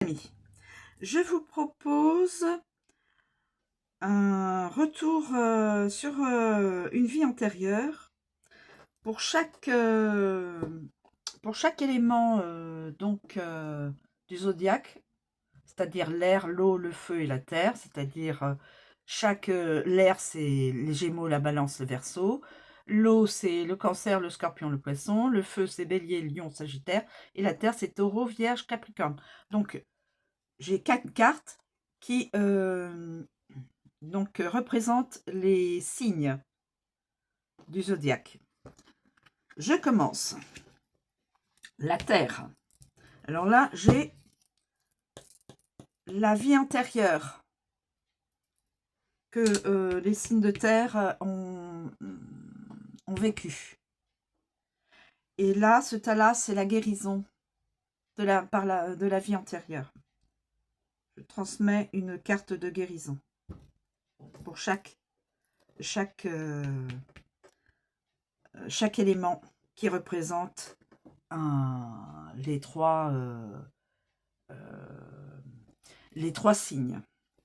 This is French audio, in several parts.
Amis, je vous propose un retour sur une vie antérieure pour chaque élément du zodiaque, c'est-à-dire l'air, l'eau, le feu et la terre, c'est-à-dire l'air c'est les Gémeaux, la Balance, le Verseau, l'eau c'est le Cancer, le Scorpion, le Poisson, le feu c'est Bélier, Lion, Sagittaire et la terre c'est Taureau, Vierge, Capricorne. Donc j'ai 4 cartes qui représentent les signes du zodiaque. Je commence. La Terre. Alors là, j'ai la vie antérieure que les signes de Terre ont vécu. Et là, ce tas-là, c'est la guérison de la vie antérieure. Je transmets une carte de guérison pour chaque élément qui représente les trois signes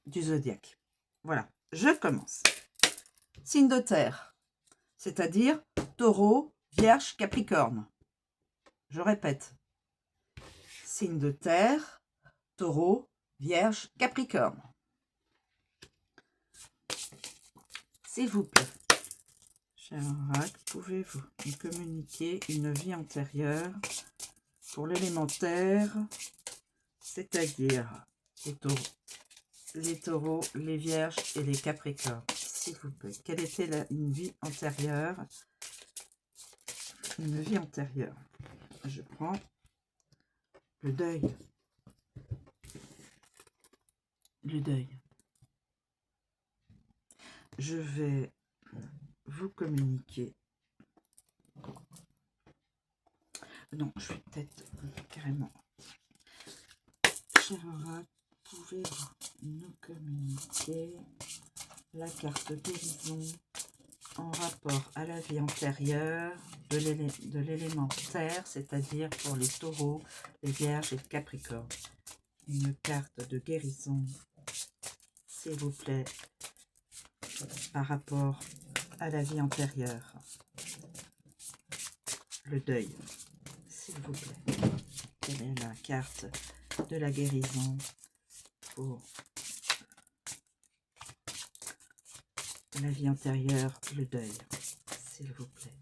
du zodiaque. Voilà, je commence. Signe de terre, c'est-à-dire Taureau, Vierge, Capricorne. Je répète. Signe de terre, Taureau, Vierge, Capricorne. S'il vous plaît, cher oracle, pouvez-vous me communiquer une vie antérieure pour l'élémentaire, c'est-à-dire les taureaux, les vierges et les capricornes, s'il vous plaît. Quelle était une vie antérieure? Une vie antérieure. Je prends le deuil. Le deuil. Je vais vous communiquer. Non, je vais peut-être carrément. Cher oracle, pouvez-vous nous communiquer la carte guérison en rapport à la vie antérieure de l'élément terre, c'est-à-dire pour les taureaux, les vierges et les capricornes. Une carte de guérison, s'il vous plaît, par rapport à la vie antérieure. Le deuil, s'il vous plaît. Quelle est la carte de la guérison pour la vie antérieure, le deuil, s'il vous plaît.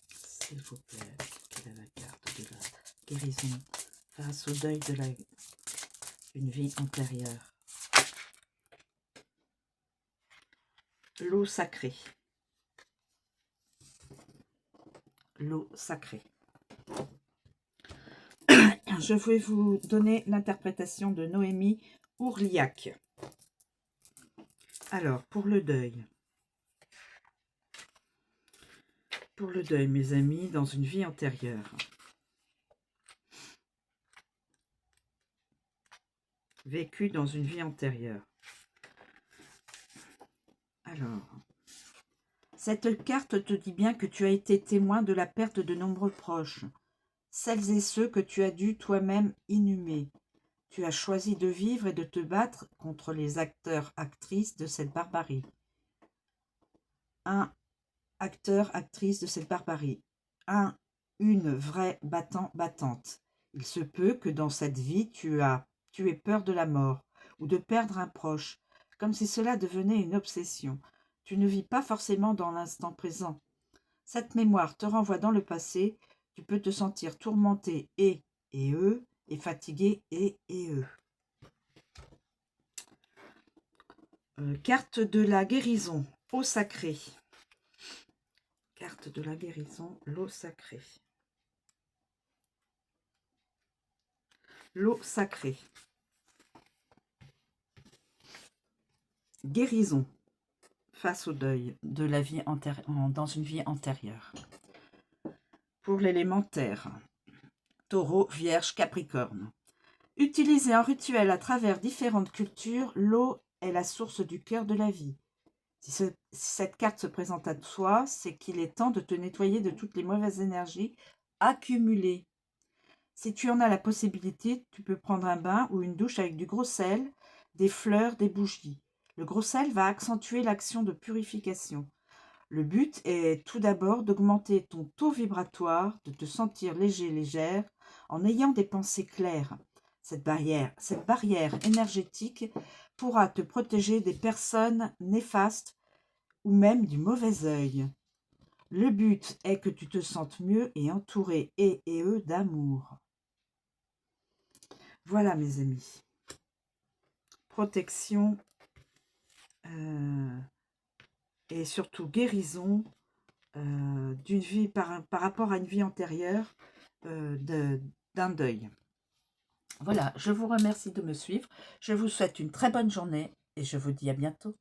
S'il vous plaît, quelle est la carte de la guérison face au deuil d'une vie antérieure. L'eau sacrée. L'eau sacrée. Je vais vous donner l'interprétation de Noémie Ourliac. Alors, pour le deuil. Pour le deuil, mes amis, dans une vie antérieure. Vécu dans une vie antérieure. Alors, cette carte te dit bien que tu as été témoin de la perte de nombreux proches, celles et ceux que tu as dû toi-même inhumer. Tu as choisi de vivre et de te battre contre les acteurs-actrices de cette barbarie. Un acteur, actrice de cette barbarie. Une vraie battante. Il se peut que dans cette vie, tu aies peur de la mort ou de perdre un proche, comme si cela devenait une obsession. Tu ne vis pas forcément dans l'instant présent. Cette mémoire te renvoie dans le passé. Tu peux te sentir tourmenté et fatigué et carte de la guérison, eau sacrée. Carte de la guérison, l'eau sacrée. L'eau sacrée. Guérison face au deuil de la vie dans une vie antérieure. Pour l'élémentaire, Taureau, Vierge, Capricorne. Utilisée en rituel à travers différentes cultures, l'eau est la source du cœur de la vie. Si cette carte se présente à toi, c'est qu'il est temps de te nettoyer de toutes les mauvaises énergies accumulées. Si tu en as la possibilité, tu peux prendre un bain ou une douche avec du gros sel, des fleurs, des bougies. Le gros sel va accentuer l'action de purification. Le but est tout d'abord d'augmenter ton taux vibratoire, de te sentir léger, légère, en ayant des pensées claires. Cette barrière énergétique pourra te protéger des personnes néfastes ou même du mauvais œil. Le but est que tu te sentes mieux et entouré et eux d'amour. Voilà mes amis. Protection et surtout guérison d'une vie par rapport à une vie antérieure d'un deuil. Voilà, je vous remercie de me suivre. Je vous souhaite une très bonne journée et je vous dis à bientôt.